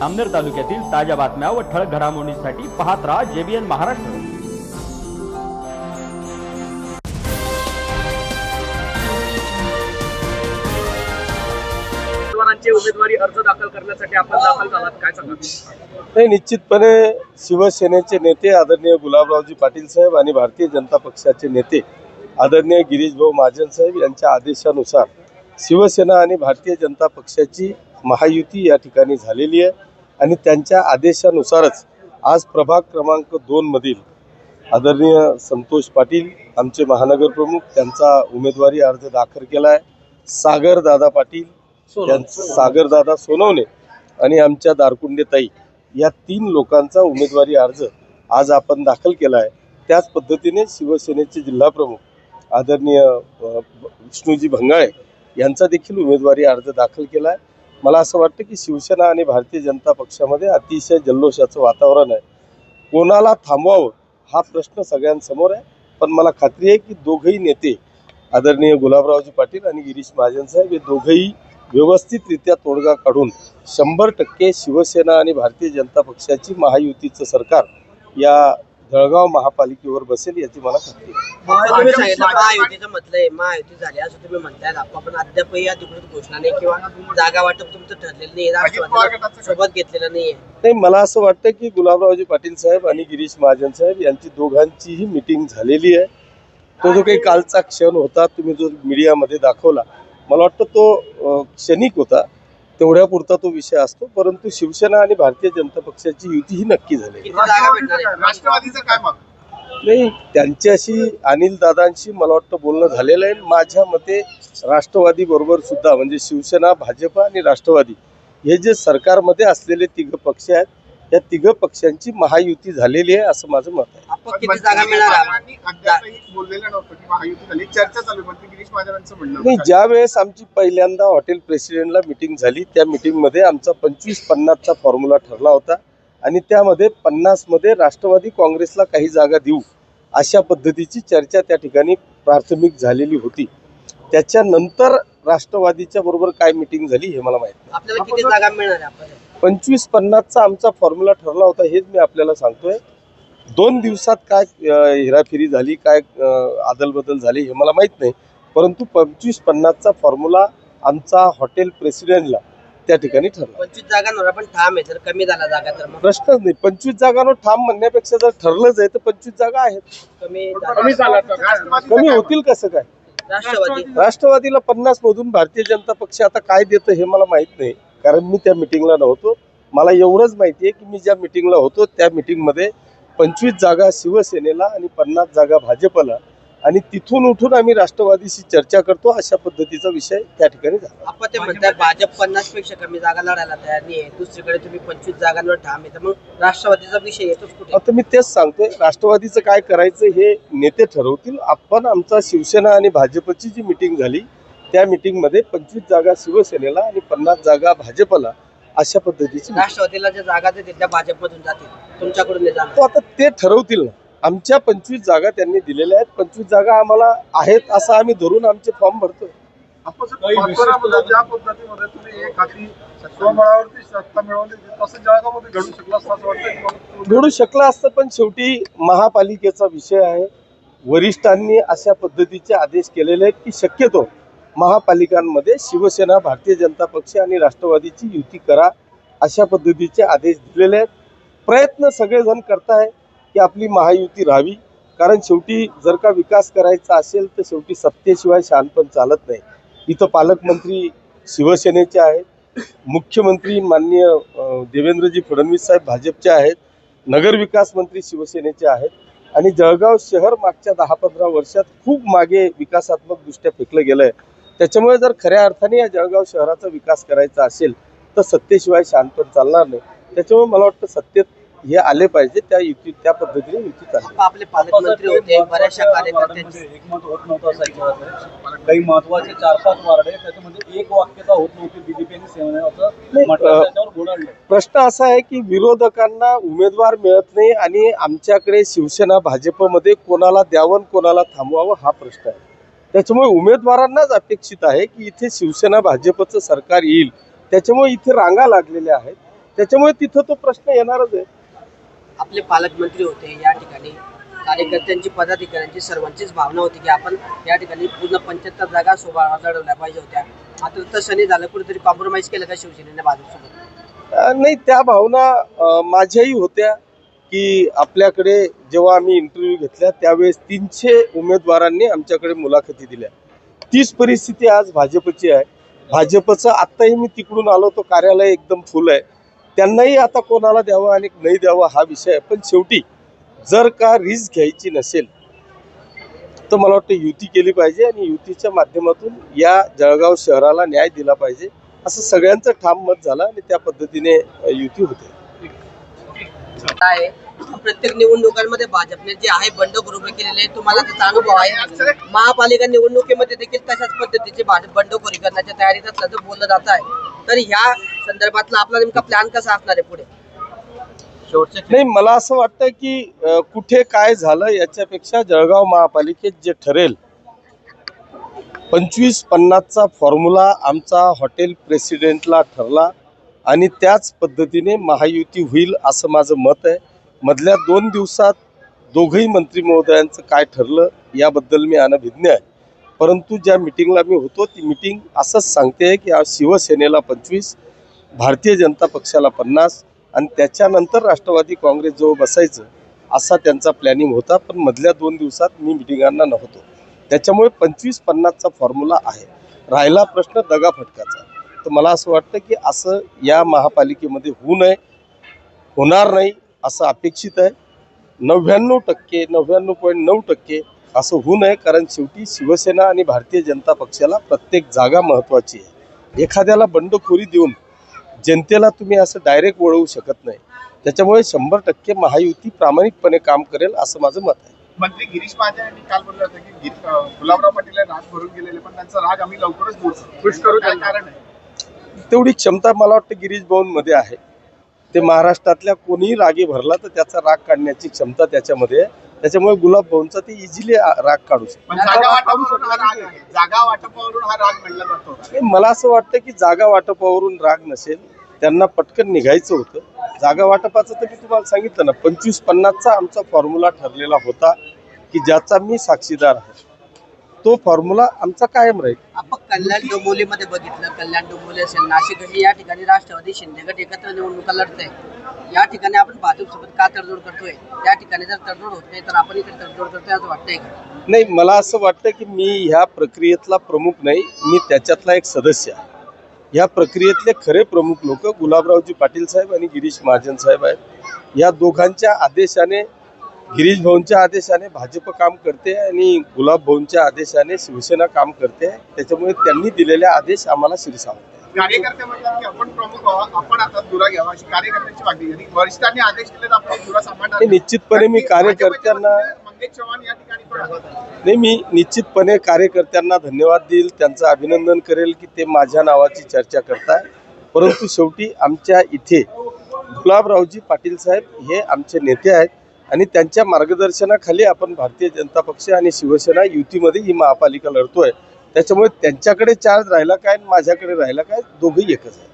आमनेर तालुक्यातील ताज्या बातम्या व ठळक घडामोडींसाठी पाहत राहा JBN महाराष्ट्र। उमेदवारी अर्ज दाखल करण्यासाठी आपण दाखल झालात, काय सांगा? नाही, निश्चितपणे शिवसेनेचे नेते आदरणीय गुलाबरावजी पाटील साहेब आणि भारतीय जनता पक्षाचे नेते आदरणीय गिरीश भाऊ महाजन साहेब यांच्या आदेशानुसार शिवसेना आणि भारतीय जनता पक्षाची महायुती या ठिकाणी झालेली आहे आणि त्यांच्या आदेशानुसारच आज प्रभाग क्रमांक 2 मधील आदरणीय संतोष पाटील आमचे महानगर प्रमुख त्यांचा उमेदवारी अर्ज दाखल केला आहे। सागरदादा पाटील, सागरदादा सोनवणे आणि आमच्या दारकुंडे ताई या 3 लोकांचा उमेदवारी अर्ज आज आपण दाखल केला आहे। त्याच पद्धतीने शिवसेनेचे जिल्हा प्रमुख आदरणीय विष्णूजी भंगाळे यांचा देखील उमेदवारी अर्ज दाखल केला आहे। मला असं वाटतं की शिवसेना आणि भारतीय जनता पक्षामध्ये अतिशय जल्लोषाचं वातावरण आहे। कोणाला थांबवावं हा प्रश्न सगळ्यांसमोर आहे, पण मला खात्री आहे की दोघंही नेते आदरणीय गुलाबरावजी पाटील आणि गिरीश महाजन साहेब हे दोघंही व्यवस्थितरित्या तोडगा काढून 100% शिवसेना आणि भारतीय जनता पक्षाची महायुतीचं सरकार या जळगाव महापालिकेवर बसेल याची मला खात्री आहे। तुम्ही सांगितलं महायुतीचं म्हटलंय, महायुती झाली असं तुम्ही म्हणताय, आपण अद्यापही अधिकृत घोषणा नाही किंवा जागा वाटप तुमचं ठरलेलं नाही, राष्ट्रवादी सोबत घेतलेलं नाहीये। नाही, मला असं वाटतं की गुलाबरावजी पाटील साहेब आणि गिरीश महाजन साहेब यांची दोघांचीही मीटिंग झालेली आहे। तो जो काही कालचा क्षण होता तुम्ही जो मीडियामध्ये दाखवला, मला वाटतं तो क्षणिक होता, तेवढ्यापुरता तो विषय असतो, परंतु शिवसेना आणि भारतीय जनता पक्षाची युती ही नक्की झाली। राष्ट्रवादीचं काय मत? नाही, त्यांच्याशी अनिल दादांशी मला वाटतं बोलणं झालेलं आहे। माझ्या मते राष्ट्रवादी बरोबर सुद्धा म्हणजे शिवसेना, भाजप आणि राष्ट्रवादी हे जे सरकारमध्ये असलेले 3 पक्ष आहेत, या 3 पक्षांची महायुती झालेली आहे असं माझं मत आहे। आपण किती जागा मिळणार? बोललेलं नव्हतं की महायुती झाली, चर्चा चालू आहे, गिरीश महाजनांचं म्हणणं नाही, ज्या वेळेस आमची पहिल्यांदा हॉटेल प्रेसिडेंटला मीटिंग झाली त्या मीटिंगमध्ये आमचा 25-50चा फॉर्म्युला ठरला होता आणि त्यामध्ये 50 मध्ये राष्ट्रवादी काँग्रेसला काही जागा देऊ अशा पद्धतीची चर्चा त्या ठिकाणी प्राथमिक झालेली होती। त्याच्यानंतर राष्ट्रवादीच्या बरोबर काय मीटिंग झाली हे मला माहित नाही। आपल्याला किती जागा मिळणार आहे? 25-50चा आमचा फॉर्म्युला ठरला होता, हेच मी आपल्याला सांगतोय। 2 दिवसात काय हेराफेरी झाली, काय आदलबदल झाली हे मला माहित नाही, परंतु 25-50चा फॉर्म्युला आमचा हॉटेल प्रेसिडेंटला त्या ठिकाणी ठरला। 25 जागांवर पण ठाम आहे, जर कमी झाला जागा तर मग प्रश्नच नाही। 25 जागांवर ठाम म्हणण्यापेक्षा जर ठरलंच आहे तर 25 जागा आहेत, कमी होतील कसं काय? राष्ट्रवादीला 50 मधून भारतीय जनता पक्ष आता काय देतं हे मला माहित नाही, कारण मी त्या मीटिंगला नव्हतो। मला एवढंच माहिती आहे की मी ज्या मीटिंगला होतो त्या मीटिंगमध्ये 25 जागा शिवसेनेला आणि 50 जागा भाजपला आणि तिथून उठून आम्ही राष्ट्रवादीशी चर्चा करतो अशा पद्धतीचा विषय त्या ठिकाणी झाला। आपण ते म्हणताय भाजप 50 पेक्षा कमी जागा लढायला तयार नाही आहे, दुसरीकडे तुम्ही 25 जागांवर ठाम आहे, तर मग राष्ट्रवादीचा विषय येतोच कुठे? आता मी तेच सांगतोय, राष्ट्रवादीचं काय करायचं हे नेते ठरवतील। आपण आमचा शिवसेना आणि भाजपची जी मीटिंग झाली त्या मीटिंगमध्ये 25 जागा शिवसेनेला आणि 50 जागा भाजपला अशा पद्धतीची राष्ट्रवादीला ज्या जागा देतील त्या भाजपमधून जातील, तुमच्याकडून नाही जाणार। तो आता ते ठरवतील ना। आमच्या 25 जागा त्यांनी दिलेल्या आहेत, 25 जागा आम्हाला आहेत असं आम्ही धरून आमचे फॉर्म भरतोय। ज्या पद्धतीमध्ये तुम्ही एक हाती स्वबळावरती सत्ता मिळवली तसं जळगावमध्ये घडू शकलं असं वाटतं? घडू शकलं असतं, पण शेवटी महापालिकेचा विषय आहे। वरिष्ठांनी अशा पद्धतीचे आदेश केलेले आहेत की शक्यतो महापालिकांमध्ये शिवसेना, भारतीय जनता पक्ष आणि राष्ट्रवादीची युती करा अशा पद्धतीचे आदेश दिलेले आहेत। प्रयत्न सगळेजण करताय की आपली महायुती राहावी, कारण शेवटी जर का विकास करायचा असेल तर शेवटी सत्तेशिवाय शहाणपण चालत नाही। इथं पालकमंत्री शिवसेनेचे आहेत, मुख्यमंत्री माननीय देवेंद्रजी फडणवीस साहेब भाजपचे आहेत, नगरविकास मंत्री शिवसेनेचे आहेत आणि जळगाव शहर मागच्या 10-15 वर्षात खूप मागे विकासात्मक दृष्ट्या फेकलं गेलं आहे। त्याच्यामुळे जर खऱ्या अर्थाने या जळगाव शहराचा विकास करायचा असेल तर सत्तेशिवाय शहाणपण चालणार नाही। त्याच्यामुळे मला वाटतं सत्तेत हे आले पाहिजे, त्या युती त्या पद्धतीने युती चालली। आपले पालकमंत्री होते, बऱ्याचशा कार्यकर्त्यांची एकमत होत नव्हतं साहित्यात, काही महत्वाचे 4-5 वार्ड आहे त्याच्यामध्ये एक वाक्यता होत नव्हती, बीजेपी आणि सेनेचं म्हटलं त्याच्यावर घोडाळलं। प्रश्न असा आहे की विरोधकांना उमेदवार मिळत नाही आणि आमच्याकडे शिवसेना भाजपमध्ये कोणाला द्यावं कोणाला थांबवावं हा प्रश्न आहे। त्याच्यामुळे उमेदवारांनाच अपेक्षित आहे की इथे शिवसेना भाजपचं सरकार येईल, त्याच्यामुळे इथे रांगा लागलेल्या आहेत। त्याच्यामुळे तिथं तो प्रश्न येणारच आहे. आपले पालकमंत्री होते या ठिकाणी, कार्यकर्त्यांची पदाधिकाऱ्यांची सर्वांचीच भावना होती की आपण या ठिकाणी पूर्ण 75 जागा लढवल्या पाहिजे होत्या. मात्र तसं नाही झालं. कुठेतरी कॉम्प्रोमाइज केलं का शिवसेनेने भाजपसोबत? नाही, त्या भावना माझ्याही होत्या की आपल्याकडे जेव्हा आम्ही इंटरव्ह्यू घेतल्या त्यावेळेस 300 उमेदवारांनी आमच्याकडे मुलाखती दिल्या. तीच परिस्थिती आज भाजपची आहे. भाजपचं आत्ताही मी तिकडून आलो तो कार्यालय एकदम फुल आहे. त्यांनाही आता कोणाला द्यावं आणि नाही द्यावं हा विषय आहे. पण शेवटी जर का रिस्क घ्यायची नसेल तर मला वाटतं युती केली पाहिजे आणि युतीच्या माध्यमातून या जळगाव शहराला न्याय दिला पाहिजे असं सगळ्यांचं ठाम मत झालं आणि त्या पद्धतीने युती होते. आहे प्रत्येक निवडणुकांमध्ये भाजपने जे आहे बंडखोर उभे केलेले आहे, तुम्हाला त्याचा अनुभव आहे. महापालिका निवडणुकीमध्ये देखील तशाच पद्धतीची बंडखोरी करण्याच्या तयारीत असल्याचं बोललं जात आहे. तर ह्या संदर्भातला आपला नेमका प्लॅन कसा असणार आहे पुढे? नाही, मला असं वाटतं की कुठे काय झालं याच्यापेक्षा जळगाव महापालिकेत जे ठरेल 25-50चा फॉर्म्युला आमचा हॉटेल प्रेसिडेंटला ठरला आणि त्याच पद्धतीने महायुती होईल असं माझं मत आहे. मधल्या 2 दिवसात दोघंही मंत्री महोदयांचं काय ठरलं याबद्दल मी अनभिज्ञ आहे. परंतु ज्या मिटिंगला मी होतो ती मिटिंग असंच सांगते की आज शिवसेनेला 25, भारतीय जनता पक्षाला 50 आणि त्याच्यानंतर राष्ट्रवादी काँग्रेसजवळ बसायचं असा त्यांचा प्लॅनिंग होता. पण मधल्या 2 दिवसात मी मिटिंगांना नव्हतो. त्याच्यामुळे 25-50चा फॉर्म्युला आहे. राहिला प्रश्न दगाफटकाचा. तर मला असं वाटतं की असं या महापालिकेमध्ये होऊ नये, होणार नाही असं अपेक्षित आहे. 99% 99.9% असं होऊ नये. कारण शेवटी शिवसेना आणि भारतीय जनता पक्षाला प्रत्येक जागा महत्त्वाची आहे. एखाद्याला बंडखोरी देऊन जनतेला तुम्ही असं डायरेक्ट वळवू शकत नाही. त्याच्यामुळे 100% महायुती प्रामाणिकपणे काम करेल असं माझं मत आहे. मंत्री गिरीश महाजन यांनी काल बोलले होते की गुलाबराव पाटील हे राग भरून गेलेले, पण त्यांचा राग आम्ही लवकरच खुश करू. काय कारण आहे? तेवढी क्षमता मला वाटतं गिरीश भाऊंमध्ये आहे. ते महाराष्ट्रातल्या कोणीही रागी भरला तर त्याचा राग काढण्याची क्षमता त्याच्यामध्ये आहे. त्याच्यामुळे गुलाब भाऊंचा ते इझिली राग काढू शकतो. पण जागा वाटपावरून हा राग आहे. जागा वाटपावरून हा राग म्हणला जातो. मला असं वाटतं की जागा वाटपावरून राग नसेल, त्यांना पटकन निघायचं होतं. जागा वाटपाचं तर मी तुम्हाला सांगितलं ना, 25-50चा आमचा फॉर्म्युला ठरलेला होता की ज्याचा मी साक्षीदार आहे. तो फॉर्म्युला आमचा कायम राहील. आपण कल्याण डोंबिवलीमध्ये बघितलं, कल्याण डोंबिवली असेल, नाशिक असेल, या ठिकाणी राष्ट्रवादी शिंदे गट एकत्र निवडणुका लढत आहे. या ठिकाणी आपण भाजपसोबत का तडजोड करतोय? त्या ठिकाणी जर तडजोड होत नाही तर आपण इकडे तडजोड करतोय असं वाटतंय का? नाही, मला असं वाटतं की मी ह्या प्रक्रियेतला प्रमुख नाही, मी त्याच्यातला एक सदस्य आहे. ह्या प्रक्रियेतले खरे प्रमुख लोक गुलाबरावजी पाटील साहेब आणि गिरीश महाजन साहेब आहेत. या दोघांच्या आदेशाने, गिरीश भाऊंच्या आदेशाने भाजप काम करते आणि गुलाब भाऊंच्या आदेशाने शिवसेना काम करते. त्याच्यामुळे त्यांनी दिलेले आदेश आम्हाला शिरसावले. कार्यकर्ते म्हणतात की आपण प्रमुख व्हावा, आपण आता दुरा घ्यावा अशी कार्यकर्त्यांची मागणी आहे. वरिष्ठांनी आदेश दिले तर आपण दुरा सांभाळणार. निश्चितपणे मी कार्यकर्त्यांना मंगेश चव्हाण या ठिकाणी पण आहेत. नाही, मी निश्चितपणे कार्यकर्त्यांना धन्यवाद देईल, त्यांचं अभिनंदन करेल की ते माझ्या नावाची चर्चा करताय. परंतु शेवटी आमच्या इथे गुलाबरावजी पाटील साहेब हे आमचे नेते आहेत आणि त्यांच्या मार्गदर्शनाखाली आपण भारतीय जनता पक्ष आणि शिवसेना युतीमध्ये ही महापालिका लढतोय. त्याच्यामुळे त्यांच्याकडे चार्ज राहिला काय, माझ्याकडे राहिला काय, दोघंही एकच आहे.